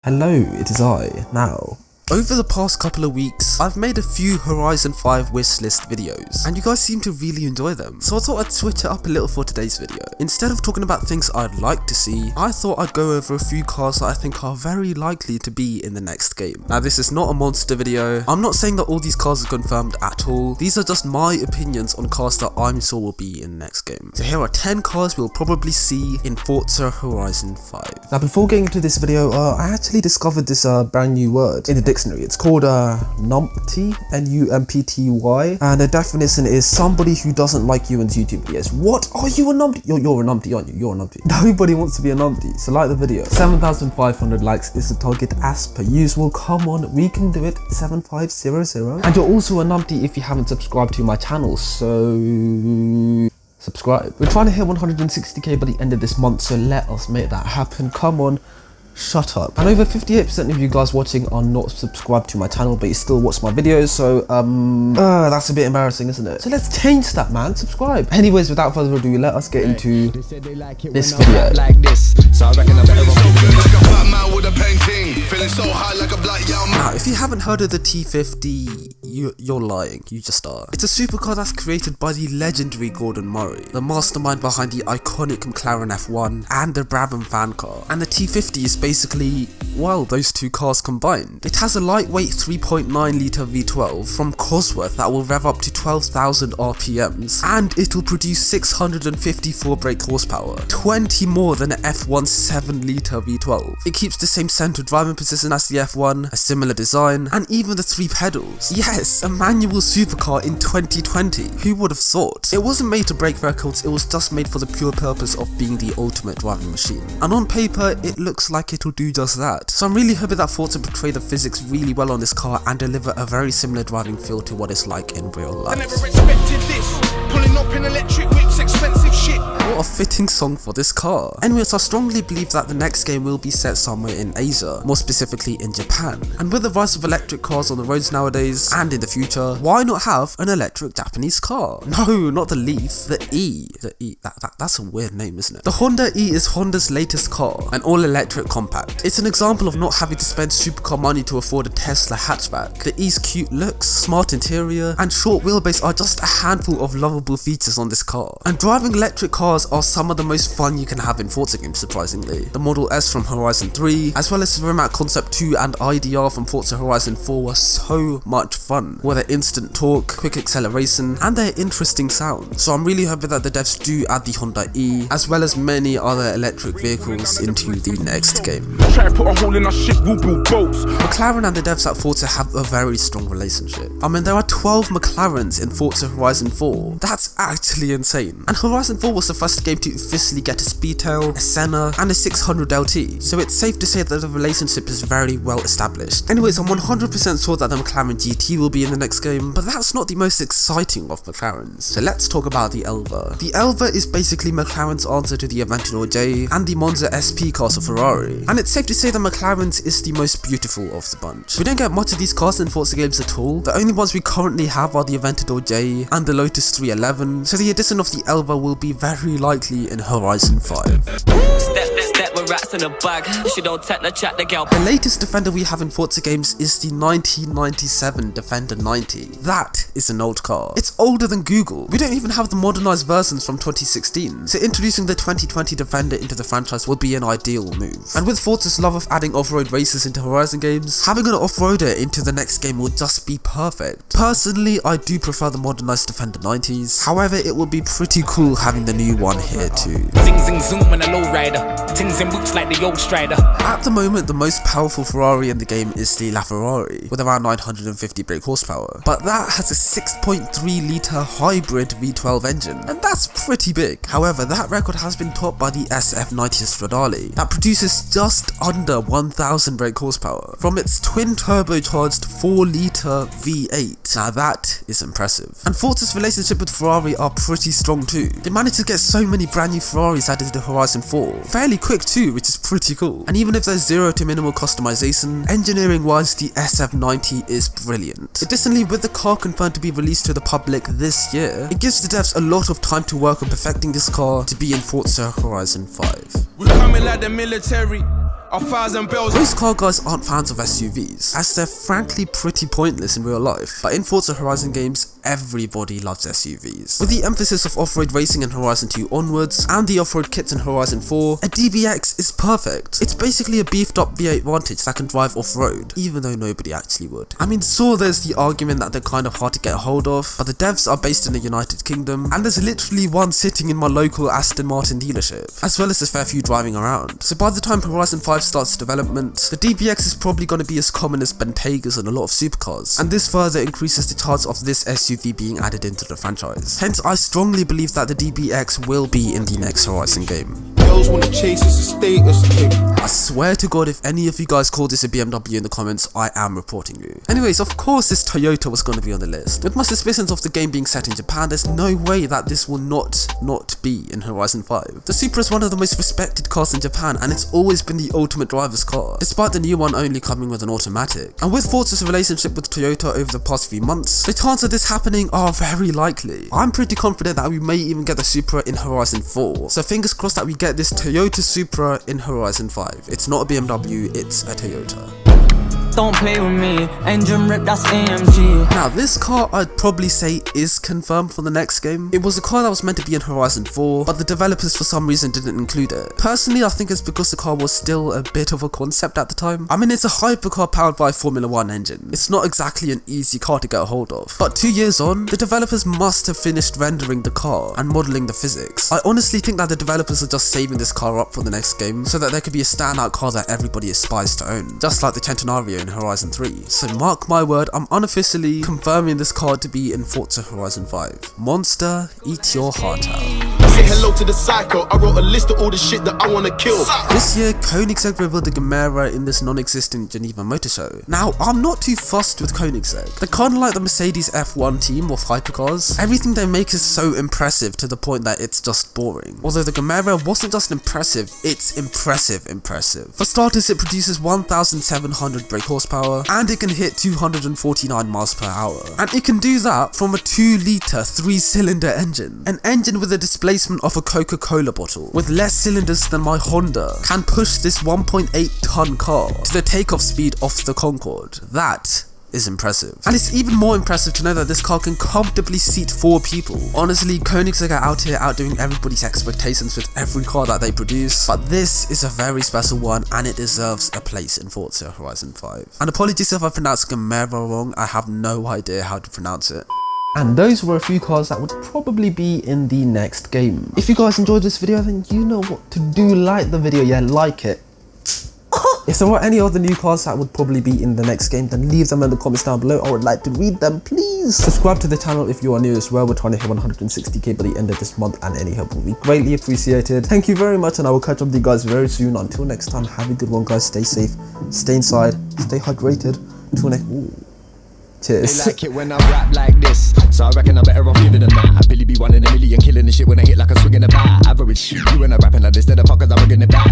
Hello, it is I, now. Over the past couple of weeks, I've made a few Horizon 5 wishlist videos, and you guys seem to really enjoy them, so I thought I'd switch it up a little for today's video. Instead of talking about things I'd like to see, I thought I'd go over a few cars that I think are very likely to be in the next game. Now this is not a monster video, I'm not saying that all these cars are confirmed at all, these are just my opinions on cars that I'm sure will be in the next game. So here are 10 cars we'll probably see in Forza Horizon 5. Now before getting into this video, I actually discovered this brand new word in the dictionary. It's called numpty, N-U-M-P-T-Y, and the definition is somebody who doesn't like Yuwan's YouTube videos. What? Are you a numpty? You're a numpty, aren't you? You're a numpty. Nobody wants to be a numpty, so like the video. 7,500 likes is the target as per usual. Come on, we can do it. 7500. And you're also a numpty if you haven't subscribed to my channel, so subscribe. We're trying to hit 160k by the end of this month, so let us make that happen. Come on. Shut up. And over 58% of you guys watching are not subscribed to my channel, but you still watch my videos, so that's a bit embarrassing, isn't it? So let's change that, man. Subscribe. Anyways, without further ado, let us get into this video. Now, if you haven't heard of the T50, you're lying. You just are. It's a supercar that's created by the legendary Gordon Murray, the mastermind behind the iconic McLaren F1 and the Brabham fan car. And the T50 is basically, well, those two cars combined. It has a lightweight 3.9 litre V12 from Cosworth that will rev up to 12,000 RPMs, and it'll produce 654 brake horsepower, 20 more than an F1 7 litre V12. It keeps the same central driving position as the F1, a similar design, and even the 3 pedals. Yes, a manual supercar in 2020. Who would have thought? It wasn't made to break records, it was just made for the pure purpose of being the ultimate driving machine. And on paper, it looks like it'll do just that. So I'm really hoping that Forza portray the physics really well on this car and deliver a very similar driving feel to what it's like in real life. I never expected this. Pulling up in electric whips, expensive shit. What a fitting song for this car. Anyways, I strongly believe that the next game will be set somewhere in Asia, more specifically in Japan. And with the rise of electric cars on the roads nowadays, and in the future, why not have an electric Japanese car? No, not the Leaf, the E. The E, that's a weird name, isn't it? The Hyundai E is Honda's latest car, an all-electric compact. It's an example of not having to spend supercar money to afford a Tesla hatchback. The E's cute looks, smart interior, and short wheelbase are just a handful of lovable features on this car. And driving electric cars are some of the most fun you can have in Forza games, surprisingly. The Model S from Horizon 3, as well as the Rimac Concept 2 and IDR from Forza Horizon 4 were so much fun, with their instant torque, quick acceleration, and their interesting sound. So I'm really hoping that the devs do add the Hyundai E, as well as many other electric vehicles into the next game. McLaren and the devs at Forza have a very strong relationship. I mean, there are 12 McLarens in Forza Horizon 4. That's actually insane. And Horizon 4 was the first game to officially get a Speedtail, a Senna, and a 600 LT, so it's safe to say that the relationship is very well established. Anyways, I'm 100% sure that the McLaren GT will be in the next game, but that's not the most exciting of McLarens. So let's talk about the Elva. The Elva is basically McLaren's answer to the Aventador J and the Monza SP cars of Ferrari, and it's safe to say that McLaren's is the most beautiful of the bunch. We don't get much of these cars in Forza games at all. The only ones we currently have are the Aventador J and the Lotus 311, so the addition of the Elva will be very likely in Horizon 5. The latest Defender we have in Forza games is the 1997 Defender 90. That is an old car. It's older than Google. We don't even have the modernized versions from 2016, so introducing the 2020 Defender into the franchise would be an ideal move. And with Forza's love of adding off-road races into Horizon games, having an off-roader into the next game would just be perfect. Personally, I do prefer the modernized Defender 90s, however it would be pretty cool having the new one here too. At the moment, the most powerful Ferrari in the game is the LaFerrari, with around 950 brake horsepower, but that has a 6.3 litre hybrid V12 engine, and that's pretty big. However, that record has been topped by the SF90 Stradale, that produces just under 1000 brake horsepower from its twin turbocharged 4 litre V8. Now that is impressive. And Forza's relationship with Ferrari are pretty strong too. They managed to get so many brand new Ferraris added to Horizon 4, fairly quick too, which is pretty cool. And even if there's zero to minimal customization, engineering wise the SF90 is brilliant. Additionally, with the car confirmed to be released to the public this year, it gives the devs a lot of time to work on perfecting this car to be in Forza Horizon 5. We're coming like the military. 1,000 bells. Most car guys aren't fans of SUVs, as they're frankly pretty pointless in real life, but in Forza Horizon games, everybody loves SUVs. With the emphasis of off-road racing in Horizon 2 onwards, and the off-road kits in Horizon 4, a DBX is perfect. It's basically a beefed up V8 Vantage that can drive off-road, even though nobody actually would. I mean, sure, there's the argument that they're kind of hard to get a hold of, but the devs are based in the United Kingdom, and there's literally one sitting in my local Aston Martin dealership, as well as a fair few driving around. So by the time Horizon 5 starts development, the DBX is probably going to be as common as Bentegas and a lot of supercars, and this further increases the chance of this SUV being added into the franchise. Hence, I strongly believe that the DBX will be in the next Horizon game. Girls wanna chase us a status thing. I swear to God, if any of you guys call this a BMW in the comments, I am reporting you. Anyways, of course this Toyota was going to be on the list. With my suspicions of the game being set in Japan, there's no way that this will not be in Horizon 5. The Supra is one of the most respected cars in Japan, and it's always been the ultimate driver's car, despite the new one only coming with an automatic. And with Forza's relationship with Toyota over the past few months, the chances of this happening are very likely. I'm pretty confident that we may even get the Supra in Horizon 4, so fingers crossed that we get this Toyota Supra in Horizon 5. It's not a BMW, it's a Toyota. Don't play with me, engine rip, that's AMG. Now this car I'd probably say is confirmed for the next game. It was a car that was meant to be in Horizon 4, but the developers for some reason didn't include it. Personally, I think it's because the car was still a bit of a concept at the time. I mean, it's a hypercar powered by a Formula 1 engine. It's not exactly an easy car to get a hold of. But 2 years on, the developers must have finished rendering the car and modelling the physics. I honestly think that the developers are just saving this car up for the next game, so that there could be a standout car that everybody aspires to own, just like the Centenario in Horizon 3. So mark my word, I'm unofficially confirming this car to be in Forza Horizon 5. Monster, eat your heart out. Say hello to the psycho. I wrote a list of all the shit that I wanna kill. This year, Koenigsegg River the Gemera in this non-existent Geneva Motor Show. Now, I'm not too fussed with Koenigsegg. They're kinda like the Mercedes F1 team of hypercars. Everything they make is so impressive to the point that it's just boring. Although the Gemera wasn't just impressive, it's impressive. For starters, it produces 1,700 brake horsepower, and it can hit 249 miles per hour. And it can do that from a 2-litre 3-cylinder engine. An engine with a displacement of a Coca-Cola bottle, with less cylinders than my Honda, can push this 1.8-ton car to the takeoff speed of the Concorde. That is impressive. And it's even more impressive to know that this car can comfortably seat 4 people. Honestly, Koenigsegg are out here outdoing everybody's expectations with every car that they produce, but this is a very special one and it deserves a place in Forza Horizon 5. And apologies if I pronounced Gemera wrong, I have no idea how to pronounce it. And those were a few cars that would probably be in the next game. If you guys enjoyed this video, then you know what to do. Like the video, yeah, like it. If there were any other new cars that would probably be in the next game, then leave them in the comments down below. I would like to read them, please. Subscribe to the channel if you are new as well. We're trying to hit 160k by the end of this month, and any help will be greatly appreciated. Thank you very much, and I will catch up with you guys very soon. Until next time, have a good one, guys. Stay safe, stay inside, stay hydrated. Until next. Cheers. They like it when I rap like this, so I reckon I better off living than that. I Billy be 1 in a million, killing the shit when I hit like a swing in the bat. Average, you and I rapping like this, then the fuckers I'm bringing it back.